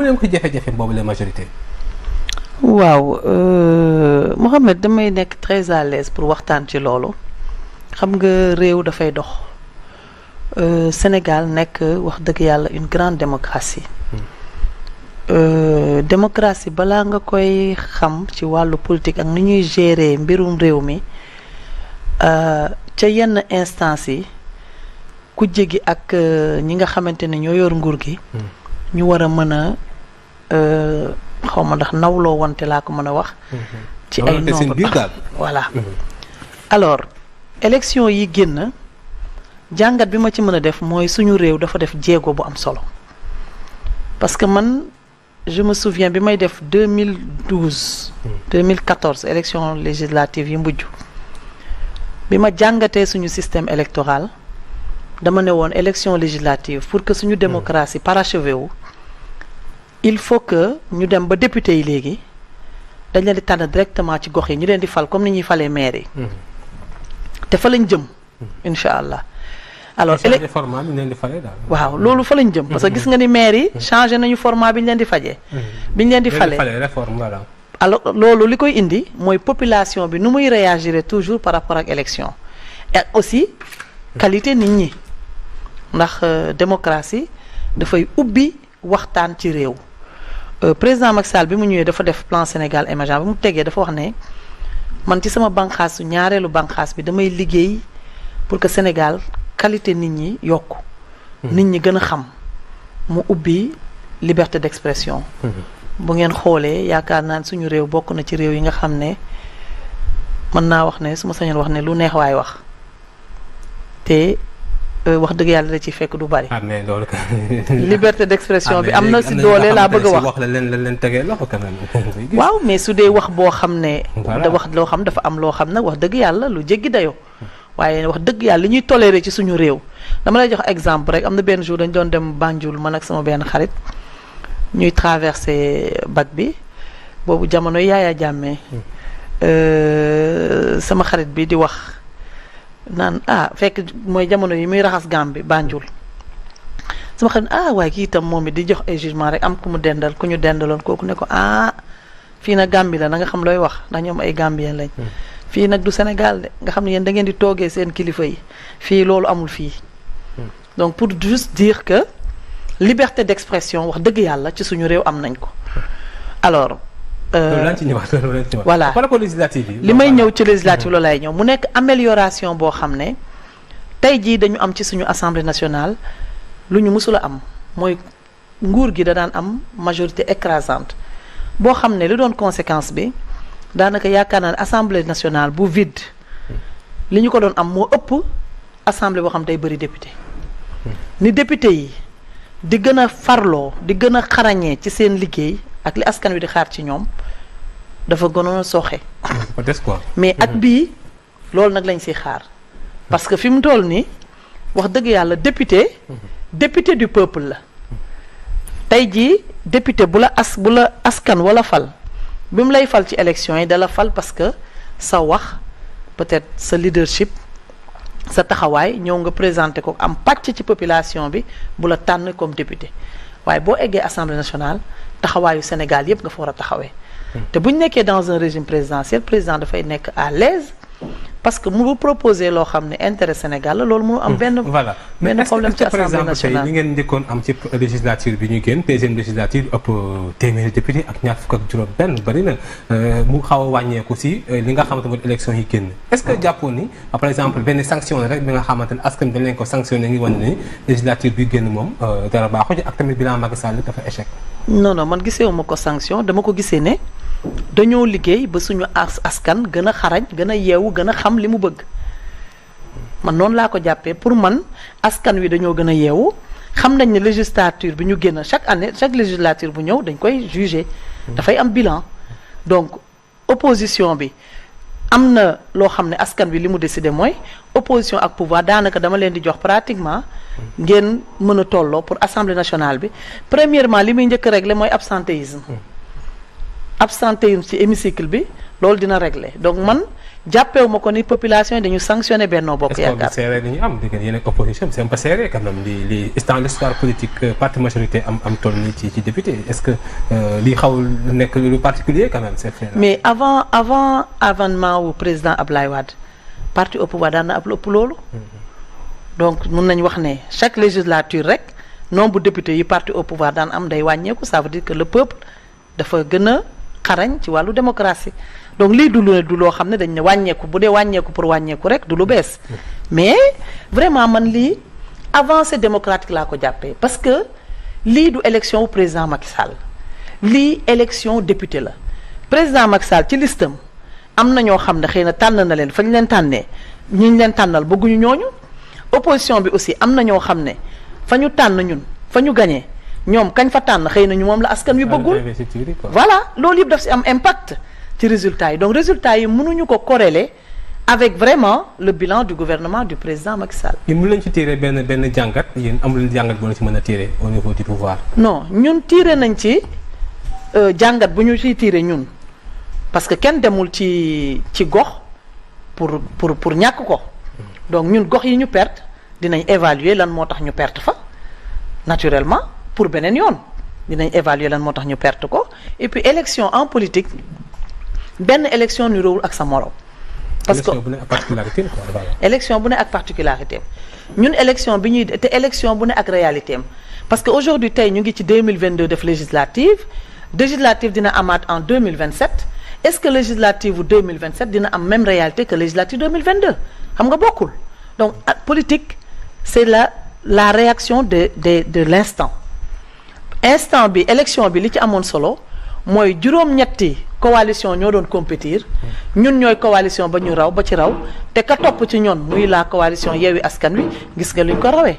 amu leen ko jafe-jafe boobu la majorité. waaw Mohamed damay nekk très à l'aise pour waxtaan ci loolu xam nga réew dafay dox Sénégal nekk wax dëgg yàlla une grande démocratie démocratie balaa nga koy xam ci wàllu politique ak ni ñuy gérer mbirum réew mi ca yenn instance yi ku jégi ak ñi nga xamante ne ñoo yor nguur gi ñu war a mën a xaw ma ndax nawloo wante laa ko mën a wax ci ay nombre voilà alors élection yi génn jàngat bi ma ci mën a def mooy suñu réew dafa def jéego bu am solo parce que man je me souviens bi may def 2012 2014 élection législative yi mujj bi ma jàngatee suñu système électoral dama ne woon élection législative pour que suñu démocratie parachevé wu il faut que ñu dem ba député yi léegi dañ leen di tànn directement ci gox yi ñu leen di fal comme ni ñuy falee maire yi te fa lañ jëm incha allah alors format bi ñu leen di falee daal. waaw loolu fa lañ jëm parce que gis nga ni maire yi changé nañu format bi ñu leen di fajee bi ñu leen di falee réforme voilà. alors loolu li koy indi mooy population bi nu muy réagir toujours par rapport ak élection et aussi qualité nit ñi ndax démocratie dafay ubbi waxtaan ci réew président Macky Sall bi mu ñëwee dafa def plan Sénégal émergent bi mu tegee dafa wax ne man ci sama banqaasu ñaareelu banqaas bi damay liggéey pour que Sénégal qualité nit ñi yokku nit ñi gën a xam mu ubbi liberté d'expression bu ngeen xoolee yaakaar naa suñu réew bokk na ci réew yi nga xam ne mën naa wax ne su ma sañoon wax ne lu neex waay wax te wax dëgg yàlla da ci fekk du bari. mais loolu liberté d'expression bi am na si doole laa bëgg a wax la leen tegee loxo quand même. waaw mais su dee wax boo xam ne. da wax loo xam dafa am loo xam nag wax dëgg yàlla lu jéggi dayoo. waaye wax dëgg yàlla li ñuy toléré ci suñu réew dama lay jox exemple rek am na benn jour dañ doon dem Banjul man ak sama benn xarit ñuy traversé bac bi boobu jamono Yaaya Jammeh sama xarit bi di wax. naan fekk mooy jamono yi muy raxas gam bi Banjul sama xam ne waaye kii itam moom it di jox ay jugement rek am ku mu dendal ku ñu dendaloon kooku ne ko fii nag Gambie la na nga xam looy wax ndax ñoom ay Gambien lañ fii nag du Sénégal de nga xam ne yéen da ngeen di toogee seen kilifa yi fii loolu amul fii donc pour juste dire que liberté d'expression wax dëgg yàlla ci suñu réew am nañ ko alors voilà li may ñëw ci législative loolu lay ñëw mu nekk amélioration boo xam ne tey jii dañu am ci suñu assemblée nationale lu ñu mësula am mooy nguur gi da daan am majorité écrasante boo xam ne li doon conséquence bi daanaka yaakaar naa ne assemblée nationale bu vide li ñu ko doon am moo ëpp assemblée boo xam day bëri député ni député yi di gën a farloo di gën a xarañee ci seen liggéey ak li askan wi di xaar ci ñoom dafa gënoon a sooxe mais at bii loolu nag lañ siy xaar parce que fi mu toll nii wax dëgg yàlla député du peuple la tey jii député bu la askan wala fal bi mu lay fal ci élection yi dala fal parce que sa wax peut-être sa leadership sa taxawaay ñëw nga présenté ko am pàcc ci population bi bu la tànn comme député waaye boo eggee assemblée nationale taxawaayu Sénégal yépp nga fa war a taxawee te bu ñu nekkee dans un régime présidentiel président dafay nekk à l'aise parce que mu proposer loo xam ne intérêt Sénégal la loolu mu am benn problème ci assemblée nationale li ngeen njëkkoon am ci législature bi ñu génn deuxième législature ëpp téeméeri député ak ñaar fukk ak juróom benn bari na mu xaw a wàññeeku si li nga xamante mooy élection yi génn est-ce que jàppoon ni par exemple benn sanction la rek bi nga xamante ne askan dañ leen ko sanctionné ngi wane ni législature bi génn moom dara baaxu ci ak tamit bilan Macky Sall dafa échec non man giseewuma ko sanction dama ko gisee ne dañoo liggéey ba suñu askan gën a xarañ gën a yeewu gën a xam li mu bëgg man noonu laa ko jàppee pour man askan wi dañoo gën a yeewu xam nañ ne législature bi ñu génn chaque année chaque législature bu ñëw dañ koy juger dafay am bilan donc opposition bi am na loo xam ne askan wi li mu décidé mooy opposition ak pouvoir daanaka dama leen di jox pratiquement ngeen mën a tolloo pour assemblée nationale bi premièrement li muy njëkk a régler mooy absentéisme ci hémicycle bi loolu dina régler donc man jàppewu ma ko ni population yi dañu sanctionné Benno Bokk Yaakaar. est-ce que serré dañuy am dégg yéen ak opposition c'est un peu serré quand même li dans l'histoire politique parti majorité am toll nii ci député est-ce que lii xawul nekk lu particulier quand même c'est fait. mais avant avènement wu président Ablaye Wade parti au pouvoir daan na ab ëpp loolu. donc mun nañu wax ne chaque législature rek nombre de députés yi parti au pouvoir daan am day wàññeeku ça veut dire que le peuple dafa gën a xarañ ci wàllu démocratie donc lii du loo xam ne dañ ne wàññeeku bu dee wàññeeku pour wàññeeku rek du lu bees mais vraiment man lii avancée démocratique laa ko jàppee parce que lii du élection wu président Macky Sall lii élection député la président Macky Sall ci listam am na ñoo xam ne xëy na tànn na leen fa ñu leen tànnee ñi ñu leen tànnal bëgguñu ñooñu opposition bi aussi am na ñoo xam ne fa ñu tànn ñun fa ñu gañee ñoom kañ fa tànn xëy na ñu moom la askan wi bëggul voilà loolu yëpp daf si am impact ci résultats yi donc résultats yi mënuñu ko corréler avec vraiment le bilan du gouvernement du président Macky Sall. yéen mën nañu ci tirer benn jàngat yéen amul jàngat boo ci mën a tirer au niveau du pouvoir. non ñun tirer nañ ci jàngat bu ñu ciy tirer ñun parce que kenn demul ci gox pour ñàkk ko donc ñun gox yi ñu perte dinañ évaluer lan moo tax ñu perte fa naturellement pour beneen yoon dinañ évaluer lan moo tax ñu perte ko et puis élection en politique benn élection nu róowul ak sa morom. parce que élection bu ne ak particularité élection bu ne ak particularité ñun élection bi ñuy te élection bu ne ak réalité am parce que aujourd'hui tey ñu ngi ci 2022 def législative dina amaat en 2027 est-ce que législative bu 2027 dina am même réalité que législative 2022 xam nga bokkul donc politique c'est la réaction de l'instant bi élection bi li ci amoon solo mooy juróom-ñetti coalition ñoo doon compétir ñun ñooy coalition ba ñu raw ba ci raw te ka topp ci ñoon muy la coalition Yewwi Askan Wi gis nga luñ ko rawee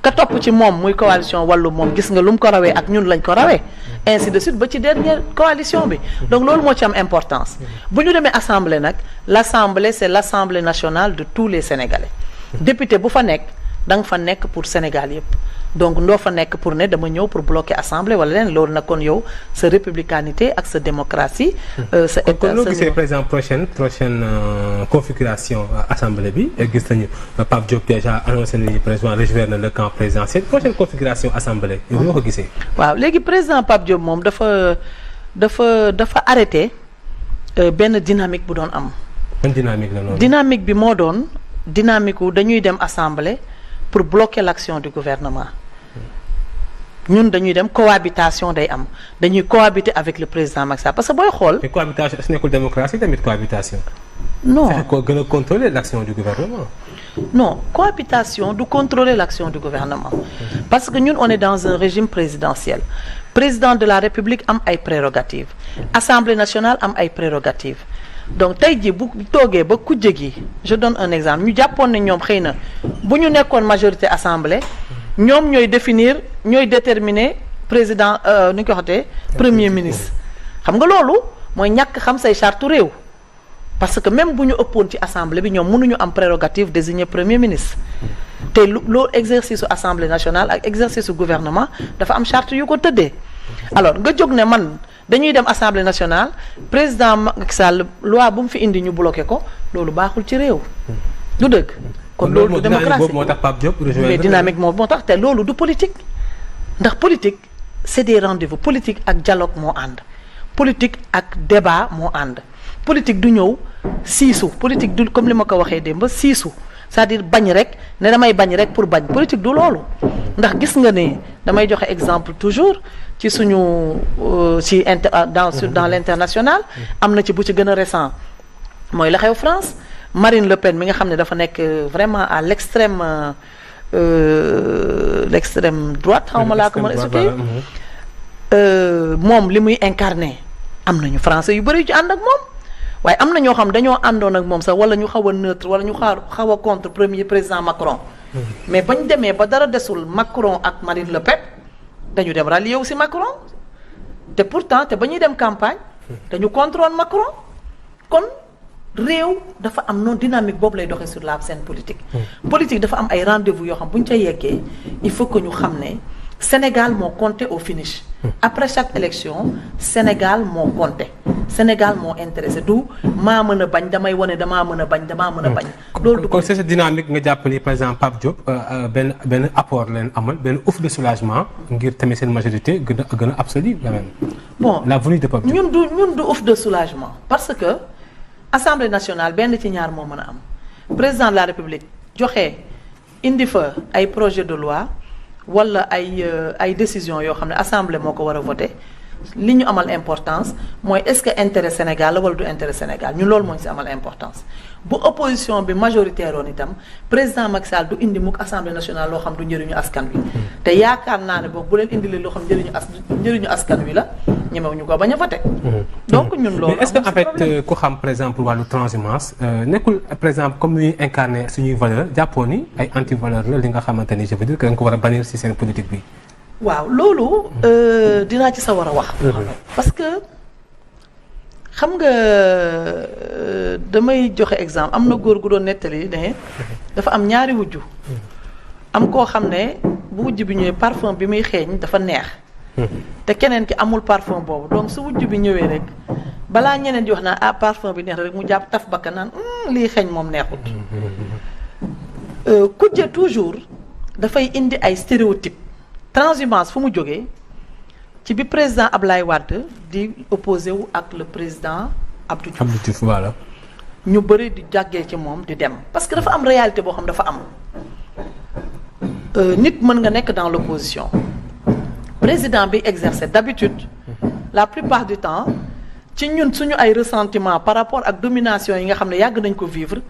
ka topp ci moom muy coalition Wallu moom gis nga lu mu ko rawee ak ñun lañ ko rawee ainsi de suite ba ci dernière coalition bi donc loolu moo ci am importance bu ñu demee assemblée nag l'assemblée c'est l'assemblée nationale de tous les Sénégalais député bu fa nekk da nga fa nekk pour Sénégal yépp donc ndoo fa nekk pour ne dama ñëw pour bloquer assemblée wala leen loolu nag kon yow sa républicanité ak sa démocratie. sa état kon loo gisee par exemple prochaine configuration assemblée bi gis nañu Pape Diop déjà annoncé nañu président rejoindre na le camp présidentiel prochaine configuration assemblée. yow noo ko gisee. waaw léegi président Pape Diop moom dafa arrêté benn dynamique bu doon am. ban dynamique la noonu. dynamique bi moo doon dynamique wu dañuy dem assemblée pour bloquer l'action du gouvernement. ñun dañuy dem cohabitation day am dañuy cohabiter avec le président Macky Sall parce que booy xool. mais cohabitation est-ce que nekkul démocratie tamit cohabitation. non fexe ko gën a contrôler l'action du gouvernement. non cohabitation du contrôler l'action du gouvernement. parce que ñun on est dans un régime présidentiel président de la République am ay prérogatives Assemblée nationale am ay prérogatives donc tey jii bu toogee ba kujje gi je donne un exemple ñu jàppoon ne ñoom xëy na bu ñu nekkoon majorité assemblée. ñoom ñooy déterminer président nu ñu ko waxatee premier ministre xam nga loolu mooy ñàkk xam say charte réew parce que même bu ñu ëppoon ci assemblée bi ñoom mënuñu am prérogative désigner premier ministre te loolu exercice su assemblée nationale ak exercice su gouvernement dafa am charte yu ko tëddee alors nga jóg ne man dañuy dem assemblée nationale président Macky Sall loi bu mu fi indi ñu bloqué ko loolu baaxul ci réew du dëgg. kon loolu du démocratie moo tax Pape Diop mais dynamique moo tax te loolu du politique ndax politique c'est des rendez-vous politique ak dialogue moo ànd politique ak débat moo ànd politique du ñëw siisu politique du comme li ma ko waxee démb siisu c'est-à-dire bañ rek ne damay bañ rek pour bañ politique du loolu ndax gis nga ne damay joxe exemple toujours ci suñu ci dans l'international am na ci bu ci gën a récent mooy la xew France Marine Le Pen mi nga xam ne dafa nekk vraiment à l'extrême droite xaw ma laa ko mën a expliquer moom li muy incarné am nañu français yu bëri yu ci ànd ak moom waaye am na ñoo xam dañoo àndoon ak moom sax wala ñu xaw a neutre wala ñu xaw a contre premier président Macron mais bañ demee ba dara desul Macron ak Marine Le Pen dañu dem rallier wu si Macron te pourtant te ba ñuy dem campagne dañu contrôle Macron kon réew dafa am noonu dynamique boobu lay doxee sur la scène politique. politique dafa am ay rendez-vous yoo xam bu ñu ca yeggee il faut que ñu xam ne Sénégal moo compté au finish. Après chaque élection Sénégal moo compté Sénégal moo intéressé du maa mën a bañ damay wane damaa mën a bañ damaa mën a bañ. loolu du kon c'est cette dynamique nga jàpp ni par exemple Pape Diop benn apport leen amal benn ouf de soulagement ngir tamit seen majorité gën a absolue quand même. bon la venue de Pape Diop ñun du ouf de soulagement parce que Assemblée nationale benn ci ñaar moo mën a am président de la République joxe indi fa ay projet de loi. wala ay décision yoo xam ne assemblée moo ko war a voter li ñu amal importance mooy est-ce que intérêt Sénégal la wala du intérêt Sénégal ñun loolu moo ñu si amal importance bu opposition bi majoritaire woon itam président Macky Sall du indi mukk assemblée nationale loo xam du njëriñu askan wi. te yaakaar naa ne boog bu leen indilee loo xam njëriñu askan wi la ñemewuñu ko bañ a voter. donc ñun loolu mais est-ce que en fait ku xam par exemple wàllu transhumance nekkul par exemple comme ni ñuy incarner suñuy valeur jàppoo ni ay anti valeur la li nga xamante ni je veux dire que da nga ko war a bannir ci seen politique bi. waaw loolu dinaa ci sa war a wax. parce que xam nga damay joxe exemple am na góor gu doon nettali ne dafa am ñaari wujju am koo xam ne bu wujj bi ñëwee parfum bi muy xeeñ dafa neex. te keneen ki amul parfum boobu donc su wujj bi ñëwee rek balaa ñeneen di wax naa ah parfum bi neex rek mu jàpp taf bakka naan lii xeeñ moom neexut. kujje toujours dafay indi ay stéréotypes. transhumance fu mu jógee ci bi président Ablaye Wade di opposé wu ak le président Abdou Diouf voilà. ñu bëri di jàggee ci moom di dem parce que dafa am réalité boo xam dafa am nit mën nga nekk dans l'opposition président bi exercer d'habitude la plupart du temps ci ñun suñu ay ressentiment par rapport ak domination yi nga xam ne yàgg nañ ko vivre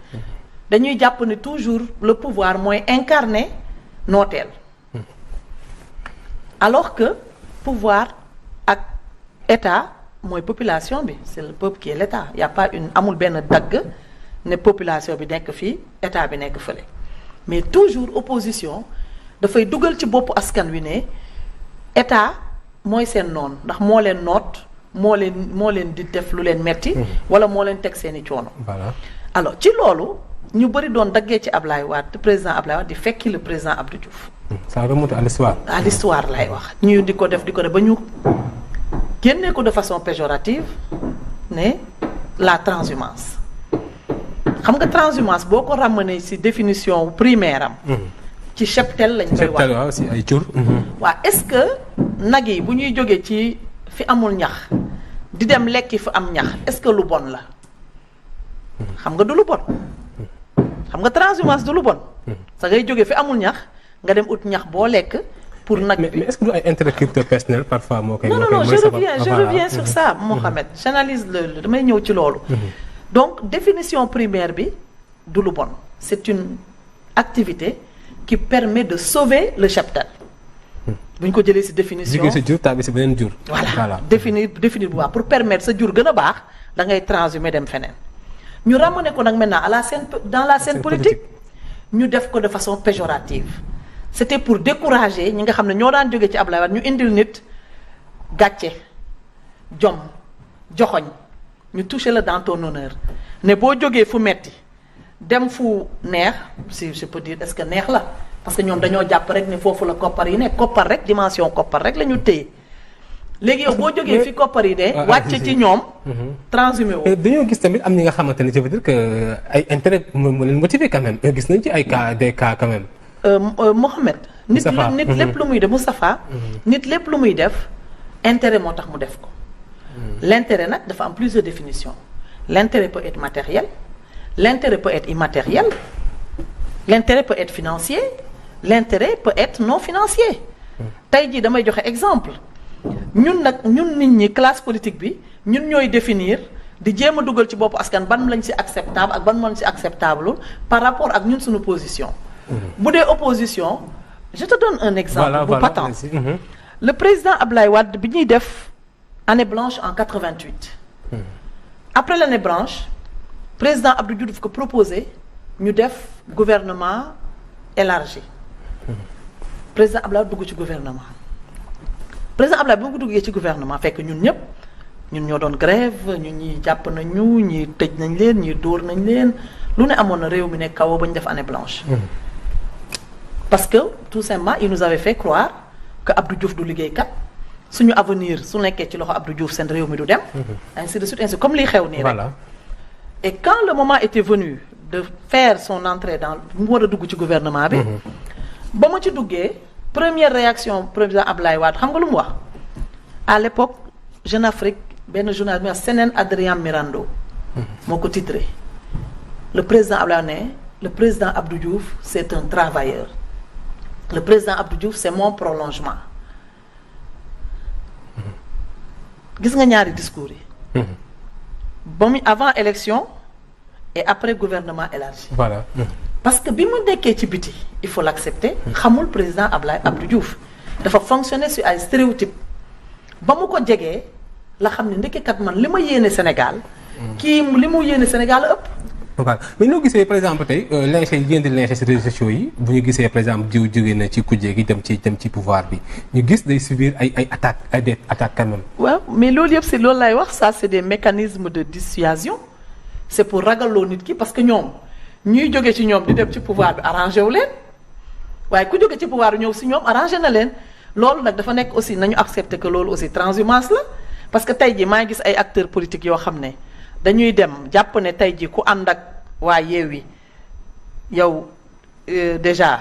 dañuy jàpp ne toujours le pouvoir mooy incarner nooteel alors que pouvoir ak état mooy population bi c'est le peuple qui est l'état y a pas amul benn dagg ne population bi nekk fii état bi nekk fële mais toujours opposition dafay dugal ci boppu askan wi ne état mooy seen noonu ndax moo leen noot moo leen di def lu leen metti wala moo leen teg seeni coono. Voilà. Alors ci loolu ñu bëri doon daggee ci Ablaye Wade président Ablaye Wade di fekki le président Abdou Diouf. Ça remonte à l'histoire. À l'histoire lay wax ñu di ko def ba ñu génnee ko de façon péjorative ne la transhumance xam nga transhumance boo ko ramener ci définition primaire am. ci cheptel lañ koy wax cheptel waaw ci ay jur. waaw est-ce que nag yi bu ñuy jógee ci fi amul ñax di dem lekki fi am ñax est-ce que lu bon la xam nga du lu bon xam nga transhumance du lu bon. sa ngay jógee fi amul ñax. nga dem ut ñax boo lekk pour nag bi mais est-ce que du ay intérêt crypto personnel parfois moo koy. non je reviens sur ça Mohamed j'analyse le damay ñëw ci loolu. donc définition primaire bi du lu bon c'est une activité qui permet de sauver le cheptel. bu ñu ko jëlee ci définition jigéen ci jur tàbbi ci beneen jur. voilà définir bu baax pour permettre sa jur gën a baax da ngay transhumer dem feneen. ñu ramener ko nag maintenant à la scène dans la scène politique ñu def ko de façon péjorative. c'était pour décourager ñi nga xam ne ñoo daan jóge ci Ablaye Wade ñu indil nit gàcce jom joxoñ ñu toucher la dans ton honneur ne boo jógee fu metti dem fu neex si je peux dire est-ce que neex la parce que ñoom dañoo jàpp rek ne foofu la koppar yi nekk koppar rek dimension koppar rek la ñu téye léegi yow boo jógee fi koppar yi de wàcce ci ñoom transhumé woo dañoo gis tamit am ñi nga xamante ne je veux dire que ay intérêt moo leen motivé quand même gis nañ ci ay cas des cas quand même. Mohamed nit lépp lu muy def Moustapha nit lépp lu muy def intérêt moo tax mu def ko l'intérêt nag dafa am plusieurs définitions l'intérêt peut être matériel l'intérêt peut être immatériel l'intérêt peut être financier l'intérêt peut être non financier tey jii damay joxe exemple ñun nit ñi classe politique bi ñun ñooy définir di jéem a dugal ci boppu askan ban lañ ci acceptable ak ban lañ ci acceptable par rapport ak ñun suñu position bu dee opposition je te donne un exemple bu patent le président Ablaye Wade bi ñuy def année blanche en 88 après l'année blanche président Abdou Diouf ko proposé ñu def gouvernement élargi président Ablaye dugg ci gouvernement président Ablaye bi mu ko duggee ci gouvernement fekk ñun ñoo doon grève ñun ñi jàpp nañu ñi tëj nañ leen ñi dóor nañ leen lu ne amoon na réew mi ne kaw ba ñu def année blanche parce que tout simplement il nous avait fait croire que Abdou Diouf du liggéeykat suñu avenir su nekkee ci loxo Abdou Diouf seen réew mi du dem. ainsi de suite ainsi comme lii xew nii rek. Et quand le moment était venu de faire son entrée dans mu war a dugg ci gouvernement bi. ba ma ci duggee première réaction président Abdoulaye Wade xam nga lu mu wax à l'époque Jeune Afrique benn journaliste bi Sénén Adrien Mirando. moo ko titré le président Abdoulaye ne le président Abdou Diouf c'est un travailleur le président Abdou Diouf c'est mon prolongement gis nga ñaari discours yi. ba mu avant élection et après gouvernement élargi. Voilà. Parce que bi mu nekkee ci biti il faut l'accepter xamul président Abdou Diouf dafa fonctionner sur ay stéréotypes ba mu ko jegee la xam ne ndekkikat man li ma yéene Sénégal. kii li mu yéene Sénégal ëpp. voilà mais ñoo gisee par exemple tey lynché yi ngeen di lynché ci réseaux sociaux yi bu ñu gisee par exemple jiw jógee na ci kujje gi dem ci pouvoir bi ñu gis day subir ay attaques ay des attaques quand même. waaw mais loolu yëpp c'est loolu lay wax ça c'est des mécanismes de dissuasion c'est pour ragaloo nit ki parce que ñoom ñuy jóge ci ñoom di dem ci pouvoir bi arrangé wu leen waaye ku jóge ci pouvoir bi ñëw si ñoom arrangé na leen loolu nag dafa nekk aussi nañu accepter que loolu aussi transhumance la parce que tey jii maa ngi gis ay acteurs politiques yoo xam ne. dañuy dem jàpp ne tey ji ku ànd ak waa Yewwi yow déjà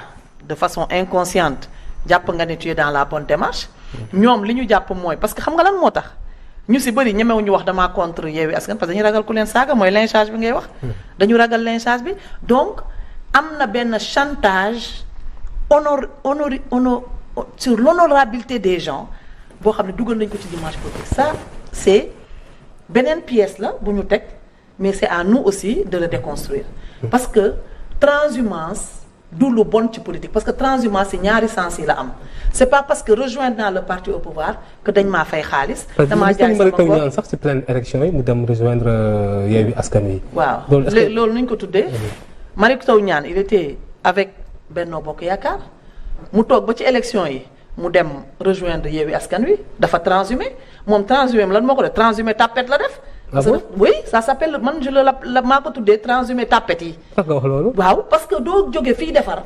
de façon inconsciente jàpp nga ne tu es dans la bonne démarche ñoom li ñu jàpp mooy parce que xam nga lan moo tax ñu si bëri ñemewu ñu wax damaa contre Yewwi Askan parce que dañuy ragal ku leen saaga mooy lynchage bi ngay wax dañu ragal lynchage bi donc am na benn chantage sur l'honorabilité des gens boo xam ne dugal nañ ko ci dimanche politique ça c'est beneen pièce la bu ñu teg mais c'est à nous aussi de le déconstruire parce que transhumance du lu bon ci politique parce que transhumance ci ñaari sens yi la am c'est pas parce que rejoindre dans le parti au pouvoir que dañ maa fay xaalis. damaa jaay sama bopp sax ci pleine élection yi mu dem rejoindre Yewwi Askan Wi. waaw loolu nu ñu ko tuddee. Mary Teuw Niane il était avec Benno Bokk Yaakaar mu toog ba ci élection yi. mu dem rejoindre Yewwi Askan Wi dafa transhumé moom transhumé lan moo ko def transhumé tapette la def. ah bon oui ça s'appelle man je la maa ko tuddee transhumé tapette yi. nga wax loolu. waaw parce que doo jóge fii defar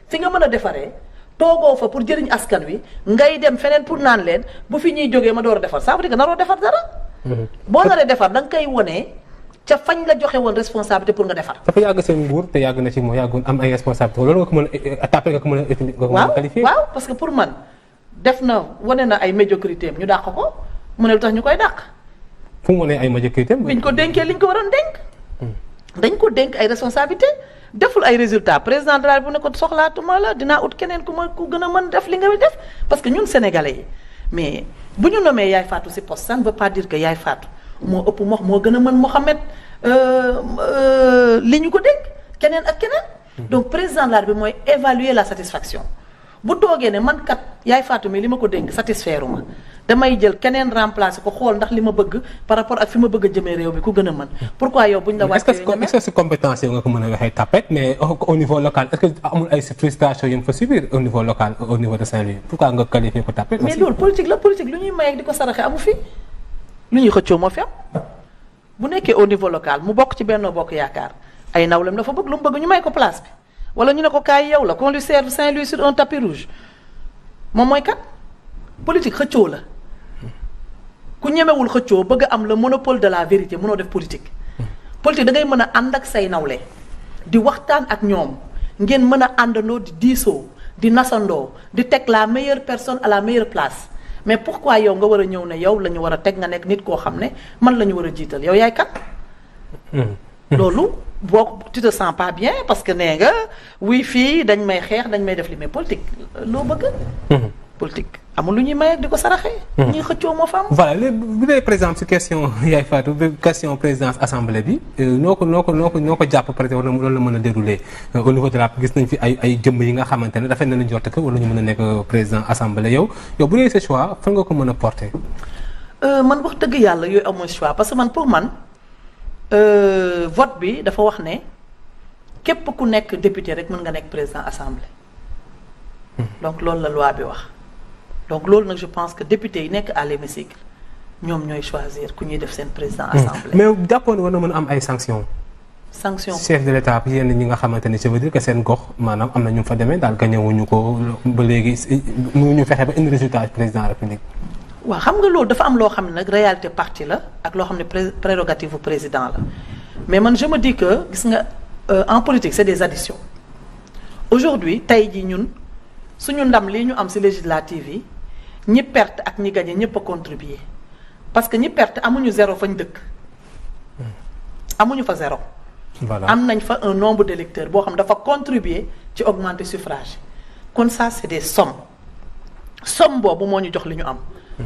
fi nga mën a defaree toogoo fa pour jëriñ askan wi ngay dem feneen pour naan leen bu fi ñuy jógee ma door a defar ça veut dire que naroo defar dara. boo naree defar da nga koy wone ca fañ la joxe woon responsabilité pour nga defar. dafa yàgg seen nguur te yàgg na ci moo yàggoon am ay responsabilité loolu nga ko mën a tapé nga ko mën a qualifier. waaw parce que pour man. def na wane na ay médiocrité am ñu dàq ko mu ne lu tax ñu koy dàq. fu mu wane ay médiocrité am. biñ ko dénkee liñ ko waroon dénk. dañ ko dénk ay responsabilité deful ay résultats président de la République bu ne ko soxlaatuma la dinaa ut keneen ku gën a mën def li nga def parce que ñun sénégalais yi mais bu ñu nommee Yaay Fatou ci poste ça ne veut pas dire que Yaay Fatou moo ëpp moo gën a mën Mohamed li ñu ko dénk keneen ak keneen. donc président de la République mooy évaluer la satisfaction. bu toogee ne man kat Yaay Fatou mi li ma ko dénk satisfaire ma damay jël keneen remplacer ko xool ndax li ma bëgg par rapport ak fi ma bëgg a jëmee réew mi ku gën a mën pourquoi yow buñ la wàccee est-ce que c'est compétence nga ko mën a waxee tapette mais au niveau local est-ce que amul ay frustration yu mu fa subir au niveau local au niveau de Saint-Louis pourquoi nga qualifier ko tapette mais loolu politique la politique lu ñuy mayeeg di ko saraxe amu fi lu ñuy xëccoo moo fi am bu nekkee au niveau local mu bokk ci Benno Bokk Yaakaar ay nawlem dafa bëgg lu mu bëgg ñu may ko place bi wala ñu ne ko kaay yow la qu'on lui serve Saint-Louis sur un tapis rouge moom mooy kat politique xëccoo la ku ñemewul xëccoo bëgg am le monopole de la vérité mënoo def politique. politique da ngay mën a ànd ak say nawle di waxtaan ak ñoom ngeen mën a àndandoo di diisoo di nasandoo di teg la meilleure personne à la meilleure place mais pourquoi yow nga war a ñëw ne yow la ñu war a teg nga nekk nit koo xam ne man la ñu war a jiital yow yaay kat. loolu boo tu te sens pas bien parce que nee nga oui fii dañ may xeex dañ may def li mais politique loo bëgg. politique amul lu ñuy may ak di ko saraxee. ñuy xëccoo moo fa am. voilà léegi bu dee par exemple si question Yaay Fatou question présidence assemblée bi noo ko jàpp par exemple loolu la mën a dérouler au niveau de la gis nañ fi ay jëmm yi nga xamante ne dafay na la njort que wala ñu mën a nekk président assemblée yow bu dee sa choix fan nga ko mën a porter. man wax dëgg yàlla yooyu amoo choix parce que man pour man. vote bi dafa wax ne képp ku nekk député rek mën nga nekk président assemblée donc loolu la loi bi wax donc loolu nag je pense que député yi nekk à l'hémicycle ñoom ñooy choisir ku ñuy def seen président assemblée. mais jàppoon war na mën a am ay sanctions. sanction chef de l'État yenn ñi nga xamante ni ça veut dire que seen gox maanaam am na ñu fa demee daal gañewuñu ko ba léegi mënuñu fexe ba indi résultat président de la République. waaw xam nga loolu dafa am loo xam ne nag réalité parti la ak loo xam ne prérogative bu président la mais man je me dis que gis nga en politique c'est des additions aujourd'hui tey jii ñun suñu ndam lii ñu am ci législative yi ñi perte ak ñi gagné ñëpp a contribuer parce que ñi perte amuñu zéro fañ dëkk amuñu fa zéro. voilà am nañ fa un nombre d'électeurs boo xam dafa contribuer ci augmenter suffrage kon ça c'est des somme boobu moo ñu jox li ñu am.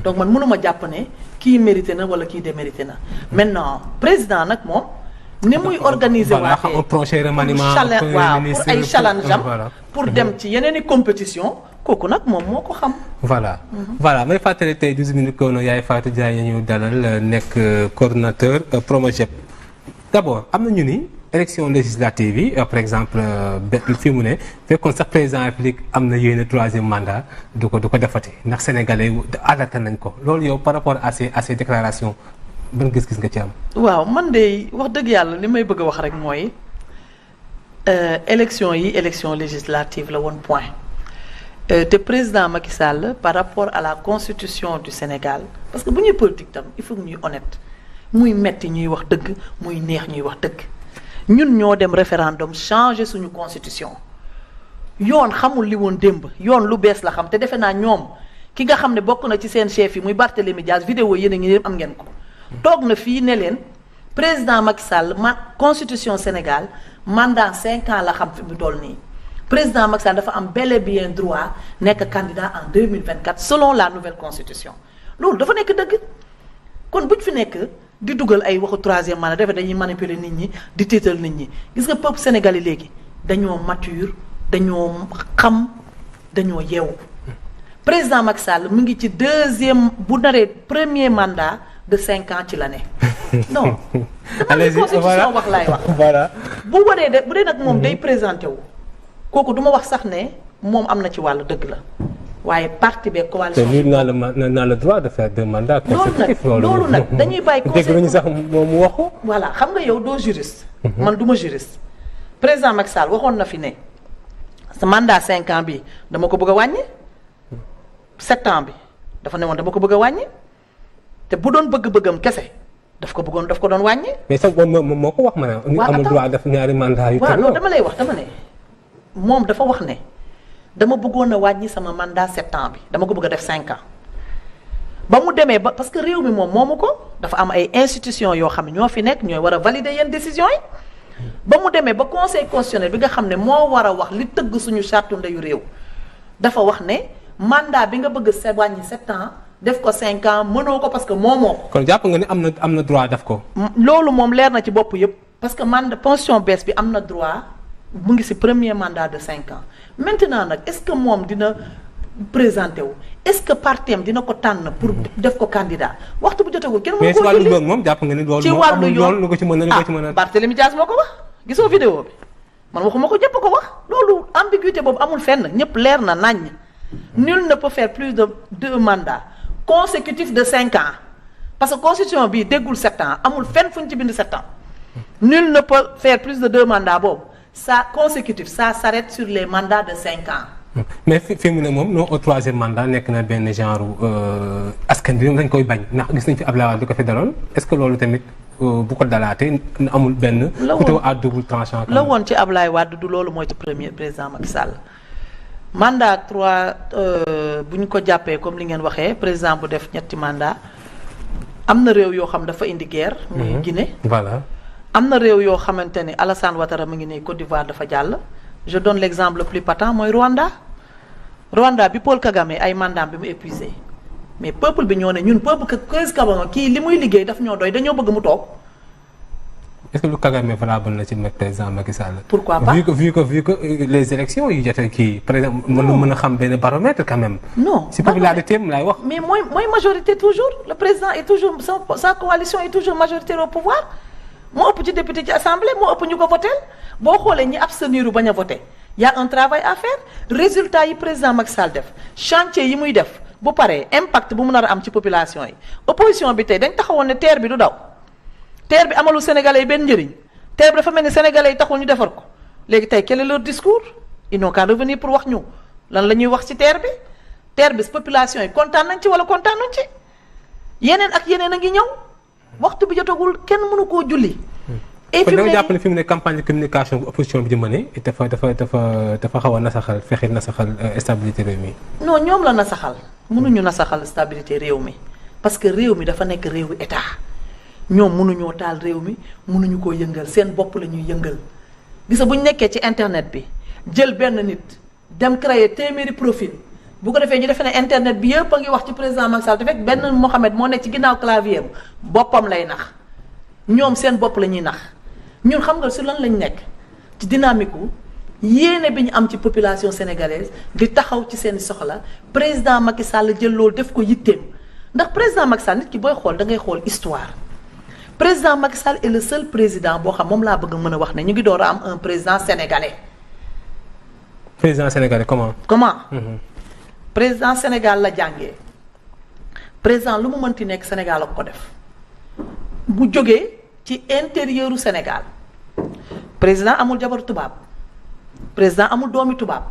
donc man mënuma jàpp ne kii mérité na wala kii démérité na maintenant président nag moom. ni muy organiser waatee un prochain remaniement waaw pour ay challenge am pour dem ci yeneen i compétition kooku nag moom moo ko xam. voilà voilà may fàttali tey 12 minutes kono yaay Fatou Diagne ñu dalal nekk coordonnateur Promogep d'abord am na ñu ni élection législative yi par exemple fi mu ne fekkoon sax président République am na yéene 3e mandat du ko defati ndax sénégalais alerté nañ ko loolu yow par rapport à ces déclarations ban gis-gis nga ci am. waaw man de wax dëgg yàlla li may bëgg a wax rek mooy élection législative la woon point te président Macky Sall par rapport à la constitution du Sénégal parce que bu ñuy politique tam il faut que ñuy honnête muy metti ñuy wax dëgg muy neex ñuy wax dëgg ñun ñoo dem référendum changer suñu constitution yoon xamul li woon démb yoon lu bees la xam te defe naa ñoom ki nga xam ne bokk na ci seen chef yi muy Barthélémy Dias vidéo yéen a ngi am ngeen ko. toog na fii ne leen président Macky Sall constitution Sénégal mandat 5 ans la xam fi mu toll nii président Macky Sall dafa am bel et bien droit nekk candidat en 2024 selon la nouvelle constitution loolu dafa nekk dëgg kon buñ fi nekk di dugal ay waxu 3e mandat dafa dañuy manipuler nit ñi di tiital nit ñi gis nga peuple sénégalais léegi dañoo mature dañoo xam dañoo yeewu président Macky Sall mu ngi ci 2e bu naree 1er mandat de 5 ans ci l'année non. allez-y constitution wax laay wax. voilà bu dee nag moom day présenté wu kooku du ma wax sax ne moom am na ci wàllu dëgg la waaye parti beeg coalition. te lui n'a le droit de faire 2 mandats consécutifs. loolu nag dañuy bàyyi. dégg nañu sax moom mu wax ko. voilà xam nga yow doo juriste. man du ma juriste. président Macky Sall waxoon na fi ne sa mandat 5 ans bi dama ko bëgg a wàññi 7 ans bi dafa ne woon dama ko bëgg a wàññi. te bu doon bëgg-bëggam kese daf ko doon wàññi. mais sax moom moo ko wax ma ne. waaw amul droit def ñaari mandat yu. waaw dama lay wax dama ne moom dafa wax ne dama bëggoon a wàññi sama mandat 7 ans bi dama ko bëgg a def 5 ans ba mu demee ba parce que réew mi moom moomu ko dafa am ay institutions yoo xam ne ñoo fi nekk ñooy war a valider yenn décisions yi ba mu demee ba conseil constitutionnel bi nga xam ne moo war a wax li tëgg suñu charte ndeyu réew dafa wax ne mandat bi nga bëgg a wàññi 7 ans. def ko 5 ans mënoo ko parce que moomoo ko. kon jàpp nga ni am na droit def ko. loolu moom leer na ci bopp yëpp parce que constitution bees bi am na droit mu ngi ci 1er mandat de 5 ans maintenant nag est-ce que moom dina présenté wu est-ce que parti am dina ko tànn pour def ko candidat waxtu bu jotagul kenn mënu ko. mais ci wàllu yoon moom jàpp nga ni loolu. ci wàllu yoon lu ko ci mën a. Barthélémy Dias moo ko wax gisoo vidéo bi man waxuma ko ñëpp ko wax loolu ambiguïté boobu amul fenn ñëpp leer na naññ nul ne peut faire plus de 2 mandats. consécutif de 5 ans parce que constitution bi déggul 7 ans amul fenn fu ñu ci bind 7 ans nul ne peut faire plus de 2 mandats boobu ça consécutif ça s'arrête sur les mandats de 5 ans. mais fi mu ne moom non au 3e mandat nekk na benn genre askan bi dañ koy bañ ndax gis nañ fi Abdoulaye Wade di ko fi daloon est-ce que loolu tamit bu ko dalaatee amul benn. couteau à double tranchant. la woon ci Abdoulaye Wade du loolu mooy ci premier président Macky Sall. mandat 3 bu ñu ko jàppee comme li ngeen waxee président bu def ñetti mandat am na réew yoo xam dafa indi guerre. muy Guinée. voilà am na réew yoo xamante ne Alassane Ouattara mu ngi ne Côte d'Ivoire dafa jàll. je donne l'exemple le plus patent mooy Rwanda bi Paul Kagame ay mandat bi mu épuisé mais peuple bi ñoo ne ñun peuple que Kagame kii li muy liggéey daf ñoo doy dañoo bëgg mu toog. est-ce que lu Kagame valable na ci président Macky Sall. pourquoi pas vu que les élections yi jotee kii par exemple mën a xam benn baromètre quand même. non si popularité am laay wax. mais mooy majorité toujours le président est toujours sa coalition est toujours majoritaire au pouvoir moo ëpp ci député ci assemblée moo ëpp ñu ko voté boo xoolee ñi abstenir bañ a voté y a un travail à faire résultat yi président Macky Sall def chantier yi muy def bu paree impact bu mu nar a am ci population yi opposition bi tey dañ taxawoon ne terre bi du daw. terre bi amalu Sénégalais yi benn njëriñ TER bi dafa mel ni sénégalais yi taxul ñu defar ko léegi tey quel est leur discours ils n'ont qu'à revenir pour wax ñu lan la ñuy wax ci TER bi population yi kontaan nañ ci wala kontaan nañ ci yeneen ak yeneen a ngi ñëw waxtu bi jotagul kenn mënu koo julli. et fi mu ne jàpp ne fi mu ne campagne de communication bu opposition bi di mëne dafa xaw a nasaxal fexe nasaxal stabilité réew mi. non ñoom la nasaxal mënuñu nasaxal stabilité réew mi parce que réew mi dafa nekk réewu état ñoom mënuñoo taal réew mi mënuñu koo yëngal seen bopp la ñuy yëngal gis nga bu ñu nekkee ci internet bi jël benn nit dem créer téeméeri profil bu ko defee ñu defee ne internet bi yëpp a ngi wax ci président Macky Sall te fekk benn Mohamed moo nekk ci ginnaaw clavier boppam lay nax ñoom seen bopp la ñuy nax. ñun xam nga su lan lañ nekk ci dynamique wu yéene bi ñu am ci population sénégalaise di taxaw ci seen soxla président Macky Sall jël loolu def ko yitteem ndax président Macky Sall nit ki booy xool da ngay xool histoire président Macky Sall est le seul président boo xam moom laa bëgg mën a wax ne ñu ngi door a am un président sénégalais. président sénégalais comment. président Sénégal la jàngee président lu mu mënti nekk Sénégal ak ko def bu jógee ci intérieuru Sénégal. président amul jabar tubaab président amul doomi tubaab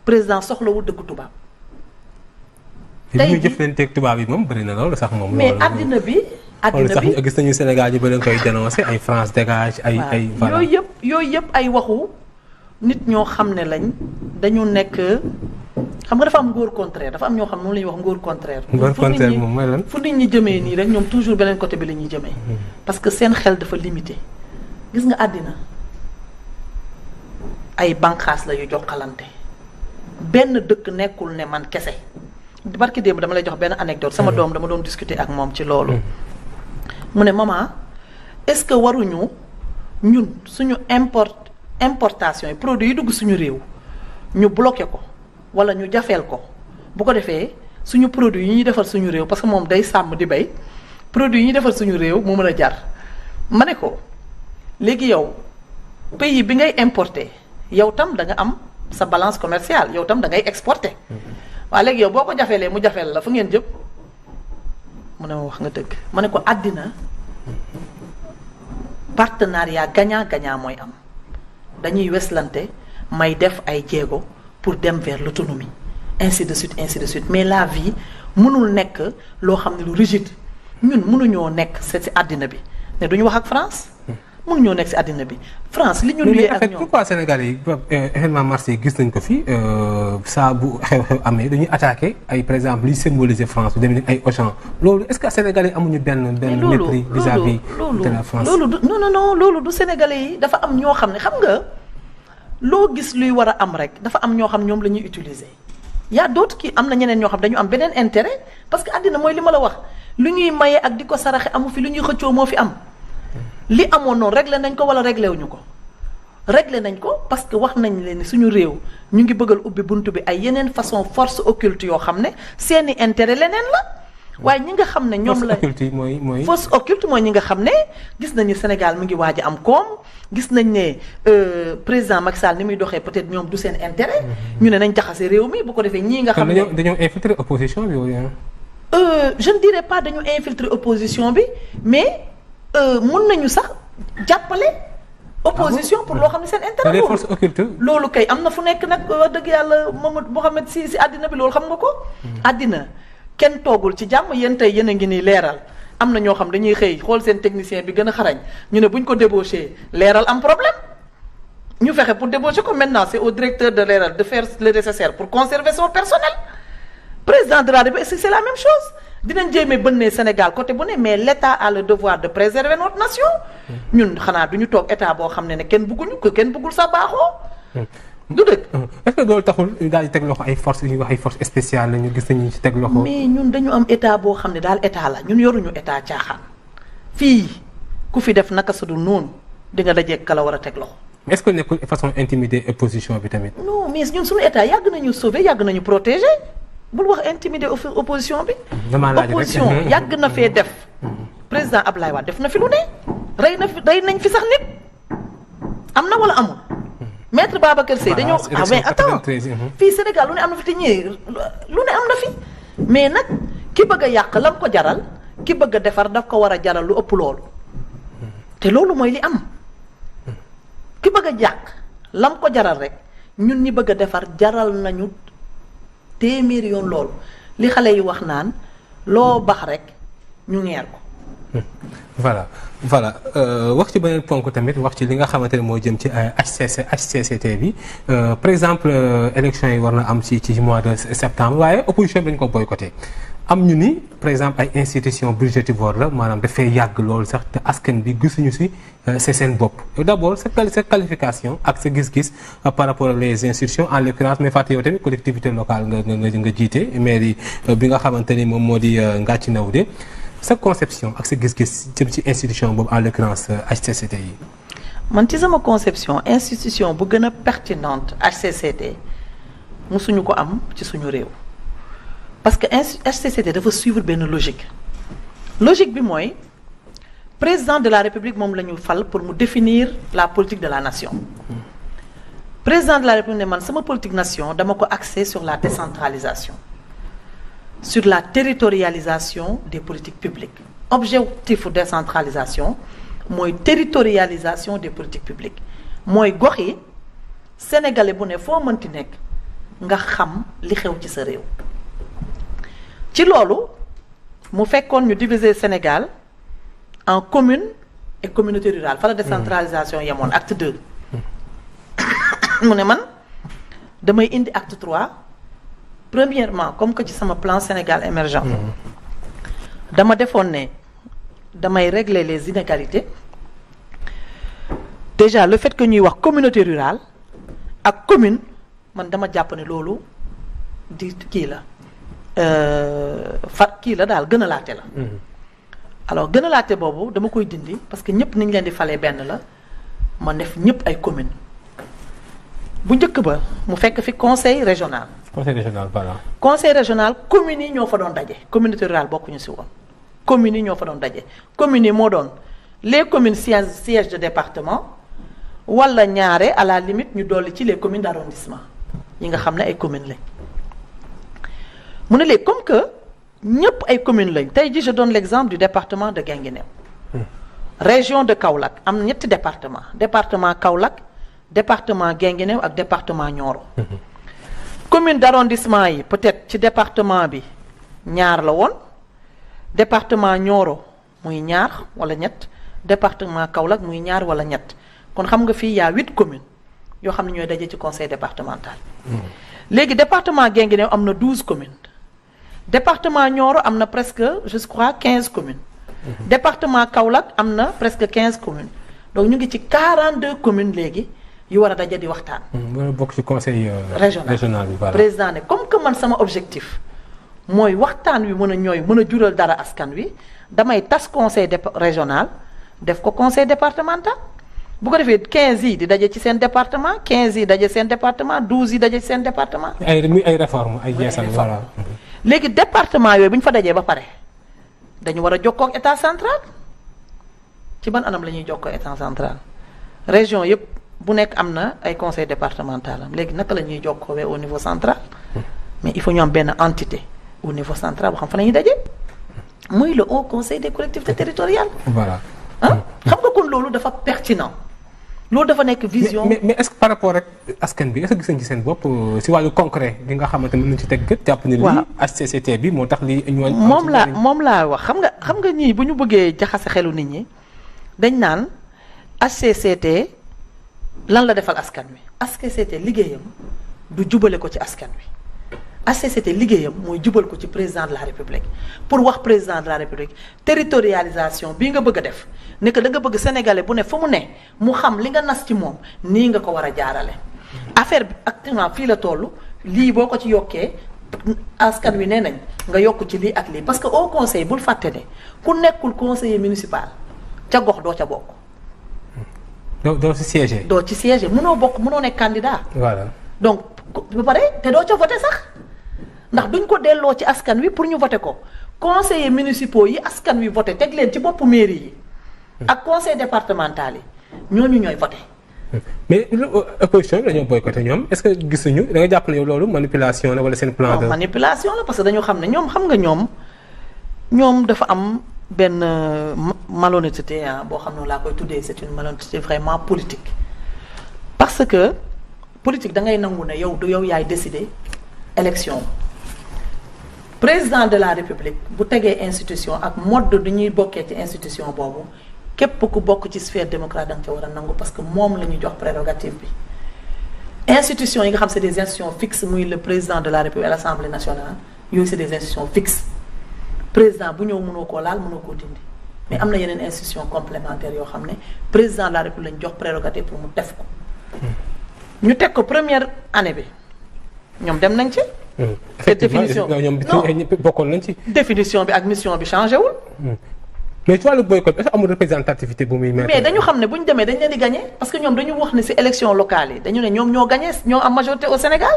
président soxlawul dëkk tubaab. tey jii jëflanteeg tubaab yi moom bëri na loolu sax moom. mais àddina bi sax gis nañu Sénégal ñu bëri koy dénoncer ay France dégage ay voilà yooyu yëpp ay waxu nit ñoo xam ne lañ dañu nekk xam nga dafa am ngóor contraire dafa am ñoo xam ne moom la ñuy wax ngóor contraire. ngóor contraire moom mooy lan fu nit ñi jëmee nii rek ñoom toujours beneen côté bi la ñuy jëmee. parce que seen xel dafa limité gis nga àddina. ay banqaas la yu jokkalante benn dëkk nekkul ne man kese barki démb dama lay jox benn anecdote sama doom dama doon discuter ak moom ci loolu mu ne maman est-ce que waruñu ñun suñu importation yi produits yi dugg suñu réew ñu bloqué ko wala ñu jafeel ko bu ko defee suñu produit yi ñuy defar suñu réew parce que moom day sàmm di bay produit yi ñuy defar suñu réew mu mën a jar ma ne ko léegi yow pays bi ngay importer yow tam da nga am sa balance commerciale yow tam da ngay exporter waaw léegi yow boo ko jafeelee mu jafeel la fu ngeen jëm mu ne ma wax nga dëgg ma ne ko àddina partenariat gagnant-gagnant mooy am dañuy weslante may def ay jéego pour dem vers l'autonomie ainsi de suite mais la vie mënul nekk loo xam ne lu rigide ñun mënuñoo nekk c'est ci àddina bi ne duñu wax ak France mënuñoo nekk ci àddina bi France li ñu luyee ak ñoom pourquoi Sénégal yi événement mars yi gis nañ ko fi saa bu xew-xew amee dañuy attaqué ay par exemple li symboliser France bu demee ay Auchan loolu est-ce que Sénégalais yi amuñu benn mépris vis-à-vis de la France loolu du Sénégalais yi dafa am ñoo xam ne xam nga loo gis luy war a am rek dafa am ñoo xam ñoom la ñuy utiliser y a d'autres qui am na ñeneen ñoo xam dañu am beneen intérêt parce que àddina mooy li ma la wax lu ñuy maye ak di ko saraxe amu fi lu ñuy xëccoo moo fi am li amoon noonu réglé nañ ko wala réglé wuñu ko réglé nañ ko parce que wax nañ leen ni suñu réew ñu ngi bëggal ubbi buntu bi ay yeneen façon force occulte yoo xam ne seeni intérêt leneen la waaye ñi nga xam ne ñoom la force occulte mooy ñi nga xam ne gis nañu Sénégal mi ngi waaj a am koom gis nañ ne président Macky Sall ni muy doxee peut-être ñoom du seen intérêt ñu ne nañ jaxase réew mi bu ko defee ñii nga xam ne dañoo infiltrer opposition bi je ne dirais pas dañu infiltrer opposition bi mais mun nañu sax jàppale opposition pour loo xam ne seen intérêt les forces occultes loolu kay am na fu nekk nag wax dëgg yàlla Mohamed si àddina bi loolu xam nga ko àddina kenn toogul ci jàmm yéen tey yéen a ngi nii leeral am na ñoo xam dañuy xëy xool seen technicien bi gën a xarañ ñu ne bu ñu ko débauché leeral am problème ñu fexe pour débaucher ko maintenant c'est au directeur de leeral de faire le nécessaire pour conserver son personnel président de la République c'est la même chose dinañ jéemee bënnee Sénégal côté bu ne mais l'État a le devoir de préserver notre nation ñun xanaa du ñu toog état boo xam ne kenn bëgguñu ko kenn bëggul sa baaxoo du dëgg est-ce que loolu taxul daal di teg loxo ay forces yu ñuy wax ay forces spéciales la ñu gis nañu ci teg loxo mais ñun dañu am état boo xam ne daal état la ñun yoruñu état caaxaan fii ku fi def naka sa du noonu di nga dajeeg kala war a teg loxo est-ce que nekkul façon intimider opposition bi tamit non mais ñun suñu état yàgg nañu sauver yàgg nañu protéger bul wax intimider opposition bi opposition yàgg na fee def président Ablaye Wade def na fi lu ne rey nañ fi sax nit am na wala amul maître Babacar Seye dañoo mais attends fii Sénégal lu ne am na fi te ñëwee lu ne am na fi mais nag ki bëgg a yàq lam ko jaral ki bëgg a defar daf ko war a jaral lu ëpp loolu te loolu mooy li am ki bëgg a jàq lam ko jaral rek ñun ñi bëgg a defar jaral nañu téeméeri yoon loolu li xale yi wax naan loo bax rek ñu ngeer ko. voilà wax ci beneen ponk tamit wax ci li nga xamante ne moo jëm ci HCCT bi par exemple élection yi war na am ci mois de septembre waaye opposition bi dañu ko boycotté am ñu ni par exemple ay institutions budgétivores la maanaam dafay yàgg loolu sax te askan bi gisuñu si seen bopp d'abord sa qualification ak sa gis-gis par rapport les institutions en l'occurrence mais fàtte yow tamit collectivité locale nga jiite mairie bi nga xamante ni moom moo di Ngathie Naoudé sa conception ak sa gis-gis jëm ci institution boobu en l'occurrence HCCT yi. man ci sama conception institution bu gën a pertinente HCCT musuñu ko am ci suñu réew parce que HCCT dafa suivre benn logique bi mooy président de la République moom la ñu fal pour mu définir la politique de la nation. Président de la République ne man sama politique nation dama ko axé sur la décentralisation. Sur la territorialisation des politiques publiques. Objectif décentralisation mooy territorialisation des politiques publiques mooy gox yi sénégalais bu ne foo mënti nekk nga xam li xew ci sa réew. ci loolu mu fekkoon ñu diviser Sénégal en communes et communautés rurales fa la décentralisation yemoon acte 2 mu ne man damay indi acte 3. Premièrement comme que ci sama plan Sénégal émergent dama defoon ne damay régler les inégalités déjà le fait que ñuy wax communauté rurale ak commune man dama jàpp ne loolu di kii la kii la daal gën a laate la alors gën a laate boobu dama koy dindi parce que ñëpp niñ leen di falee benn la ma def ñëpp ay commune bu njëkk ba mu fekk fi conseil régional. conseil régional communes yi ñoo fa doon daje communauté rurale bokkuñu si woon communes yi ñoo fa doon daje communes yi moo doon les communes sièges de département wala ñaare à la limite ñu dolli ci les communes d'arrondissement yi nga xam ne ay communes lañ mu ne léegi comme que ñëpp ay communes lañ tey ji je donne l'exemple du département de Guinguinéo région de Kaolack am na ñetti département Kaolack département Guinguinéo ak département Nioro commune d'arrondissement yi peut-être ci département bi ñaar la woon département Nioro muy ñaar wala ñett département Kaolack muy ñaar wala ñett kon xam nga fii y a 8 communes yoo xam ne ñooy daje ci conseil départemental léegi département Guinguinéo am na 12 communes département Nioro am na presque je crois 15 communes département Kaolack am na presque 15 communes donc ñu ngi ci 42 communes léegi yu war a daje di waxtaan. wala bokk ci conseil régional bi voilà. président ne comme que man sama objectif mooy waxtaan wi mën a jural dara askan wi damay tas conseil régional def ko conseil départemental bu ko defee 15 yi di daje ci seen département 15 yi daje seen département 12 yi daje ci seen département. ay réformes ay yeesal voilà. léegi département yooyu bu ñu fa dajee ba pare dañu war a jokkoo ak état central ci ban anam la ñuy jokkoo état central région yëpp. bu nekk am na ay conseil départemental am léegi naka la ñuy jokkoowee au niveau central mais il faut ñu am benn entité au niveau central boo xam fa la ñuy daje muy le haut conseil des collectivités territoriales. voilà xam nga kon loolu dafa pertinent loolu dafa nekk vision. mais est-ce que par rapport ak askan bi est-ce que gis nañ ci seen bopp si wàllu concret li nga xamante ne mën nañu ci teg gët. jàpp ne lii HCCT bi moo tax lii. moom laa wax xam nga ñii bu ñu bëggee jaxase xelu nit ñi dañ naan HCCT. lan la defal askan wi HCCT liggéeyam du jubale ko ci askan wi HCCT liggéeyam mooy jubal ko ci président de la république pour wax président de la république territorialisation bii nga bëgg a def ne que da nga bëgg sénégalais bu ne fa mu ne mu xam li nga nas ci moom nii nga ko war a jaarale affaire bi actuellement fii la toll lii boo ko ci yokkee askan wi nee nañ nga yokk ci lii ak lii parce que au conseil bul fàtte ne ku nekkul conseiller municipal ca gox doo ca bokk. doo ci siège. doo ci siège mënoo bokk mënoo nekk candidat. voilà donc ba pare te doo ca voté sax ndax duñ ko delloo ci askan wi pour ñu voté ko conseillers municipaux yi askan wi voté teg leen ci boppu mairie yi. ak conseil départemental yi ñooñu ñooy voté. mais opposition bi dañoo boycotté ñoom est-ce que gisuñu da nga jàpp ne loolu manipulation la wala seen plan de. manipulation la parce que dañoo xam ne ñoom xam nga ñoom dafa am. benn malhonnêteté boo xam ne laa koy tuddee c'est une malhonnêteté vraiment politique parce que politique da ngay nangu ne yow du yow yaay décider élection président de la république bu tegee institution ak mode du ñuy bokkee ci institution boobu képp ku bokk ci sphère démocratique da nga ca war a nangu parce que moom la ñu jox prérogative bi institution yi nga xam c'est des institutions fixes muy le président de la république et l'assemblée nationale yooyu c'est des institutions fixes président bu ñëw mënoo koo laal mënoo koo dindi mais am na yeneen institutions complémentaires yoo xam ne président de la république lañ jox prérogative pour mu def ko ñu teg ko première année bi ñoom dem nañ ci. effectivement ñoom bokkoon nañ ci. définition bi ak mission bi changé wul. mais ci wàllu boycott est-ce que amul représentativité bu muy mettre. mais dañu xam ne bu ñu demee dañ leen di gagné parce que ñoom dañu wax ne ci élection locale yi dañu ne ñoom ñoo gagné ñoo am majorité au Sénégal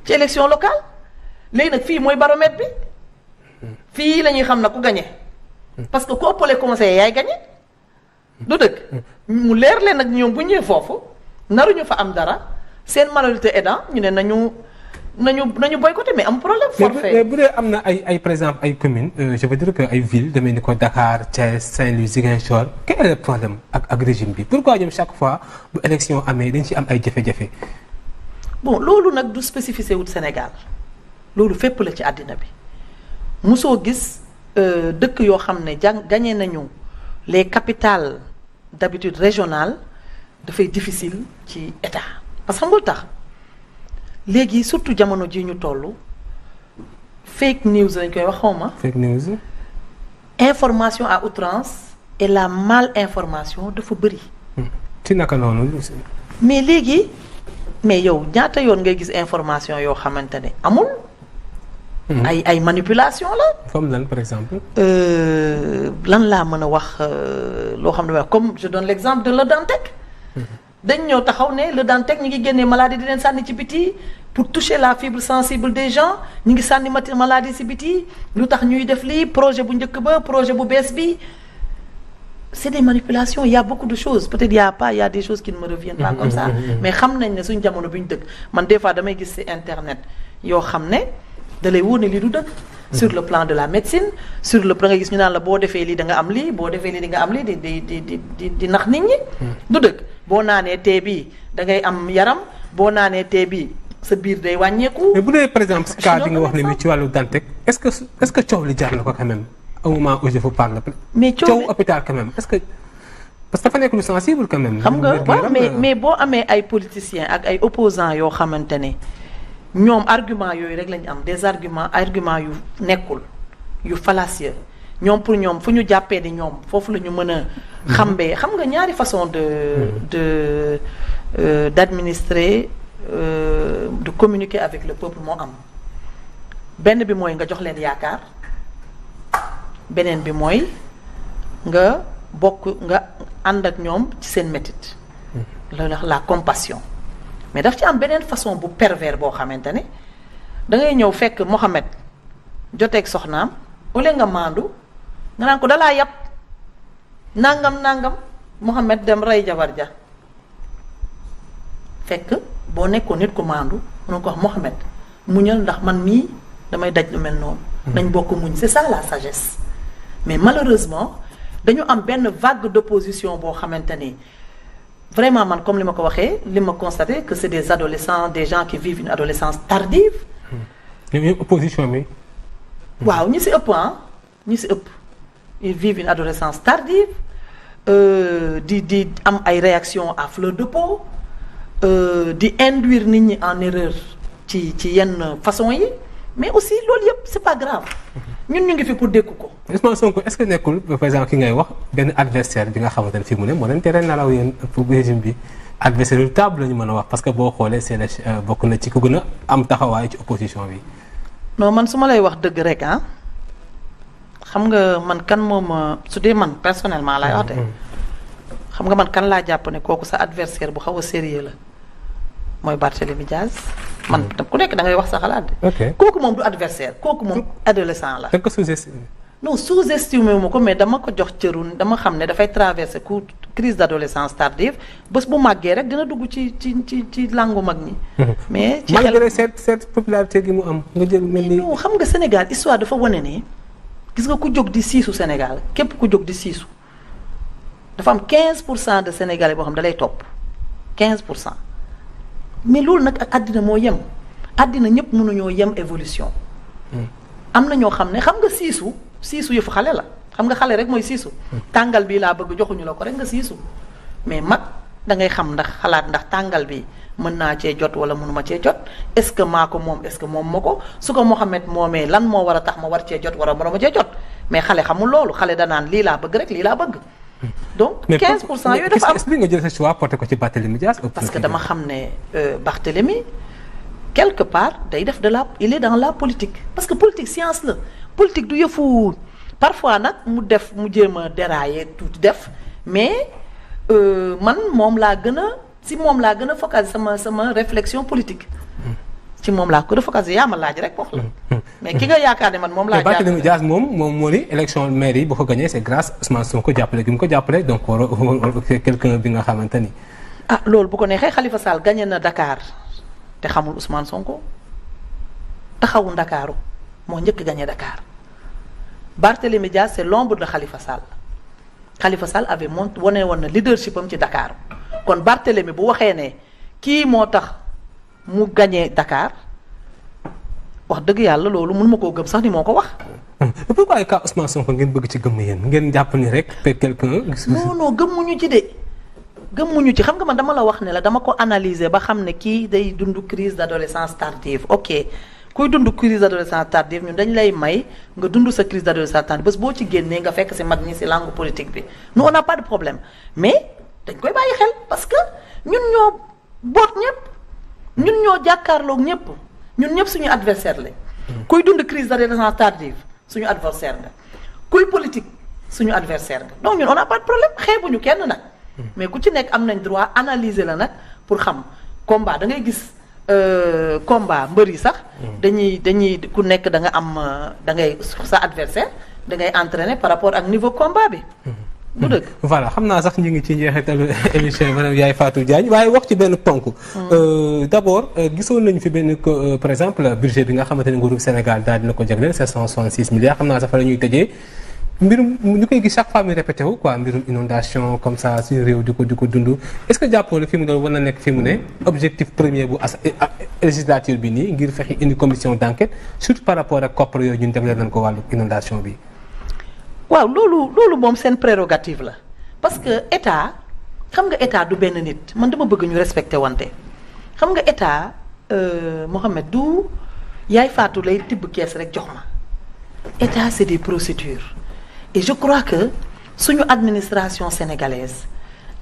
ci élection locale léegi nag fii mooy baromètre bi fii la ñuy xam na ku gagné parce que ku ëppale conseiller yaay gagné du dëgg mu leer leen nag ñoom bu ñëwee foofu naruñu fa am dara seen majorité aidant ñu ne nañu boycotté mais am problème forfait mais bu dee am na ay par exemple ay communes je veux dire que ay villes demee ni ko Dakar Thiès Saint-Louis Ziguinchor quel est le problème ak régime bi pourquoi ñoom chaque fois bu élection amee dañ ci am ay jafe-jafe. bon loolu nag du spécificité wut Sénégal loolu fépp la ci àddina bi mosoo gis dëkk yoo xam ne gagné nañu les capitales d'habitude régionales dafay difficile ci état parce que xam nga tax léegi surtout jamono ji ñu toll fake news lañ koy wax xawma fake news. information à outrance et la mal information dafa bëri. ci naka noonu. mais léegi mais yow ñaata yoon ngay gis information yoo xamante ne amul. ay manipulation la. comme lan par exemple. lan laa mën a wax loo xam ne wax comme je donne l'exemple de Le Dantec. dañ ñëw taxaw ne Le Dantec ñu ngi génnee maladie di leen sànni ci biti pour toucher la fibre sensible des gens ñu ngi sànni maladie ci biti lu tax ñuy def lii projet bu njëkk ba projet bu bees bi c'est des manipulations il y a beaucoup de choses peut-être il y a des choses qui ne me reviennent pas comme ça mais xam nañ ne suñ jamono bi ñu dëkk man des fois damay gis ci internet yoo xam ne da lay wóor ne lii du dëkk sur le plan de la médecine sur le plan nga gis ñu naan la boo defee lii da nga am lii boo defee lii di nga am lii di nax nit ñi du dëkk boo naanee tee bii da ngay am yaram boo naanee tee bii sa biir day wàññeeku. mais bu dee par exemple cas bi nga wax ne mi ci wàllu Dantec est-ce que coow li jar na ko quand même au moment où je vous parle. mais coow hôpital quand même est-ce que parce que dafa nekk lu sensible quand même. xam nga waaw mais boo amee ay politiciens ak ay opposants yoo xamante ne ñoom argument yooyu rek lañu am des arguments yu nekkul yu fallacieux ñoom pour ñoom fu ñu jàppee ni ñoom foofu la ñu mën a. xambee xam nga ñaari façon d'administrer de communiquer avec le peuple moo am benn bi mooy nga jox leen yaakaar beneen bi mooy nga ànd ak ñoom ci seen métit loolu la compassion mais daf ci am beneen façon bu pervers boo xamante ne da ngay ñëw fekk Mohamed joteeg soxnaam au lieu nga maandu nga naan ko dalaa yàpp nangam Mohamed dem rey jabar ja fekk boo nekkoon nit ku maandu mënoo ko wax Mohamed muñal ndax man mii damay daj lu mel noonu. nañ bokk muñ c'est ça la sagesse. mais malheureusement dañu am benn vague d'opposition boo xamante ni vraiment man comme li ma ko waxee li ma constaté que c'est des adolescents des gens qui vivent une adolescence tardive. ñoom opposition bi. waaw ñi ci ëpp ñi ci ëpp ils vivent une adolescence tardive di am ay réactions à fleur de peau di induire nit ñi en erreur ci yenn façon yi mais aussi loolu yëpp c'est pas grave ñun ñu ngi fi pour dékku ko. Ousmane Sonko est-ce que nekkul par exemple ki ngay wax benn adversaire bi nga xamante ne fii mu ne moo leen tere nelaw yéen pour régime bi adversaire yu table la ñu mën a wax parce que boo xoolee c'est bokk na ci ku gën a am taxawaay ci opposition bi. non man su ma lay wax dëgg rek xam nga man kan moom su dee man personnellement laay wax de xam nga man kan laa jàpp ne kooku sa adversaire bu xaw a sérieux la mooy Barthélémy Diaz man ku nekk da ngay wax sa xalaat de. kooku moom du adversaire kooku moom adolescent la. da nga ko sous-estimé. non sous-estimé wu ma ko mais dama ko jox cëru dama xam ne dafay traverser crise d'adolescence tardive bés bu màggee rek dina dugg ci làngu mag ñi. mais ci xel malgré cette popularité gi mu am nga jël mel ni. non xam nga Sénégal histoire dafa wane ne gis nga ku jóg di siisu Sénégal képp ku jóg di siisu dafa am 15% de Sénégalais boo xam da lay topp 15%. mais loolu nag ak àddina moo yem àddina ñëpp mënuñoo yem évolution am na ñoo xam ne xam nga siisu yëfu xale la xam nga xale rek mooy siisu tàngal bi laa bëgg joxuñu la ko rek nga siisu mais mag da ngay xam ndax xalaat ndax tàngal bi mën naa cee jot wala mënuma cee jot est-ce que maa ko moom est-ce que moom ma ko su ko Mohamed moomee lan moo war a tax ma war cee jot wala mënuma cee jot mais xale xamul loolu xale danaan lii laa bëgg rek lii laa bëgg donc 15% yooyu dafa am est-ce que nga jël sa choix porté ko ci Barthélémy Dias parce que dama xam ne Barthélémy quelque part day def il est dans la politique parce que politique science la politique du yëfu parfois nag mu jéem a dérailler tuuti def mais man moom laa gën a focaliser sama réflexion politique ci moom laa ko de focaliser yaa ma laaj rek wax la mais ki nga yaakaar ne man moom laa Barthélémy Dias moom moo ni élection maire yi boo ko gagné c'est grâce Ousmane Sonko jàppale gi mu ko jàppale donc quelqu'un bi nga xamante ni loolu bu ko neexee Khalifa Sall gagné na Dakar te xamul Ousmane Sonko taxawu Ndakaaru moo njëkk gagné Dakar Barthélémy Dias c'est l'ombre de Khalifa Sall Khalifa Sall avait wane woon na leadership am ci Dakar kon Barthélémy bu waxee ne kii moo tax mu gagné Dakar wax dëgg yàlla loolu mënuma koo gëm sax ni moo ko wax. pourquoi ka Ousmane Sonko ngeen bëgg ci gëm yéen ngeen jàpp ni rek quelqu'un. non gëmmuñu ci de gëmmuñu ci xam nga man dama la wax ne la dama ko analyser ba xam ne kii day dund crise d'adolescence tardive ok. kuy dund crise d'adolescence tardive ñun dañ lay may nga dund sa crise d'adolescence tardive bés boo ci génnee nga fekk si mag ñi si langue politique bi nous on n'a pas de problème mais dañ koy bàyyi xel parce que ñun ñoo boot ñëpp ñun ñoo jàkkaarloog ñëpp ñun ñëpp suñu adversaire lañ kuy dund crise d'adolescence tardive suñu adversaire nga kuy politique suñu adversaire nga donc ñun on n'a pas de problème xeebuñu kenn nag mais ku ci nekk am nañ droit analyser la nag pour xam combat da ngay gis combat mbër yi sax dañuy ku nekk da nga am da ngay sa adversaire da ngay entraîner par rapport ak niveau combat bi bu dëgg voilà xam naa sax ñu ngi ci njeexitalu émission madame Yaye Fatou Diagne waaye wax ci benn ponk d'abord gisoon nañu fi benn par exemple budget bi nga xamante ne nguuru Sénégal daal dina ko jagleel 766 milliards xam naa sax fa la ñuy tëjee mbirum ñu koy gis chaque fois muy répété wu quoi mbirum inondation comme ça suñu réew di ko dund est-ce que jàppoo ne fi mu doon war na nekk fi mu ne objectif premier bu législature bi nii ngir fexe indi commission d'enquête surtout par rapport ak koppar yooyu ñun jagleel nañ ko wàllu inondation bi. waaw loolu moom seen prérogative la parce que état xam nga état du benn nit man dama bëgg ñu respecté wante xam nga état Mohamed du Yaye Fatou lay tibb kees rek jox ma état c'est des procédures. et je crois que suñu administration sénégalaise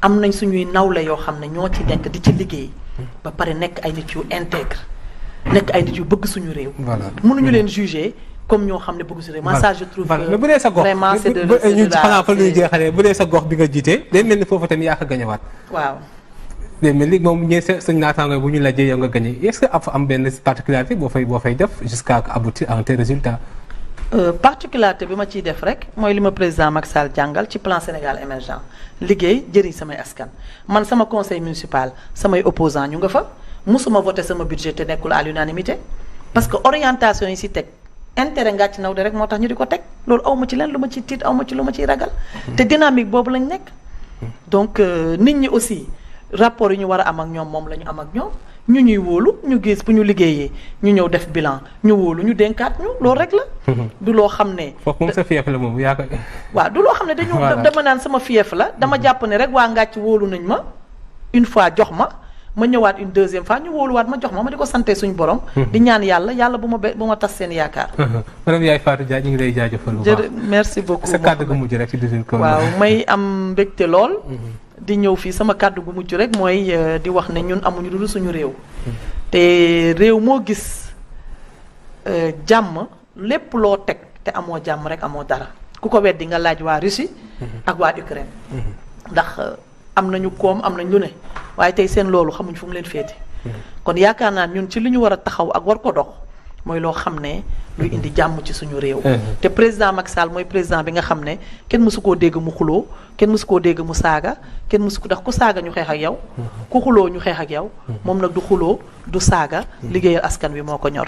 am nañ suñuy nawle yoo xam ne ñoo ci nekk di ci liggéey ba pare nekk ay nit yu intègre nekk ay nit yu bëgg suñu réew. mënuñu leen juger comme ñoo xam ne bëgg suñu réew. moi ça je trouve que bu dee sa gox vraiment c'est de ñu xanaa fa ñuy jeexalee bu dee sa gox bi nga jiite day mel ni foofu tamit yaa ko gañewaat. waaw. day mel ni moom ñee sa naataango bu ñu la jëyee yow nga gañe est-ce que am benn particularité boo fay def jusqu'à aboutir à un tel résultat. particularité bi ma ciy def rek mooy li ma président Macky Sall jàngal ci plan Sénégal émergent liggéey jëriñ samay askan man sama conseil municipal samay opposants ñu nga fa musuma voté sama budget te nekkul à l'unanimité parce que orientation yi si teg intérêt ngaa ci naw de rek moo tax ñu di ko teg loolu aw ma ci leen lu ma ciy tiit aw ma ci lu ma ciy ragal te dynamique boobu lañ nekk donc nit ñi aussi rapport yi ñu war a am ak ñoom moom la ñu am ak ñoom ñu ñuy wóolu ñu gis bu ñu liggéeyee ñu ñëw def bilan ñu wóolu ñu dénkaat ñu loolu rek la. du loo xam ne. foofu moom sa fief la moom yaa ko. waaw du loo xam ne dañu dama naan sama fief la dama jàpp ne rek waa Ngathie wóolu nañ ma une fois jox ma ñëwaat une deuxième fois ñu wóoluwaat ma jox ma di ko sante suñu borom. di ñaan yàlla bu ma tas seen yaakaar. madame Yaye Fatou Diagne ñu ngi lay jaajëfal bu baax. merci beaucoup sa kàddu gu mujj rek ci deuxième ko. waaw may am mbégte lool. di ñëw fii sama kàddu gu mujj rek mooy di wax ne ñun amuñu lu dul suñu réew. te réew moo gis jàmm lépp loo teg te amoo jàmm rek amoo dara ku ko weddi nga laaj waa Russie ak waa Ukraine ndax am nañu koom am nañ lu ne waaye tey seen loolu xamuñ fu mu leen féete kon yaakaar naa ñun ci li ñu war a taxaw ak war ko dox mooy loo xam ne luy indi jàmm ci suñu réew te président Macky Sall mooy président bi nga xam ne kenn mësu koo dégg mu xuloo kenn mësu koo dégg mu saaga kenn mësu ko ndax ku saaga ñu xeex ak yow ku xuloo ñu xeex ak yow moom nag du xuloo du saaga liggéeyal askan wi moo ko ñor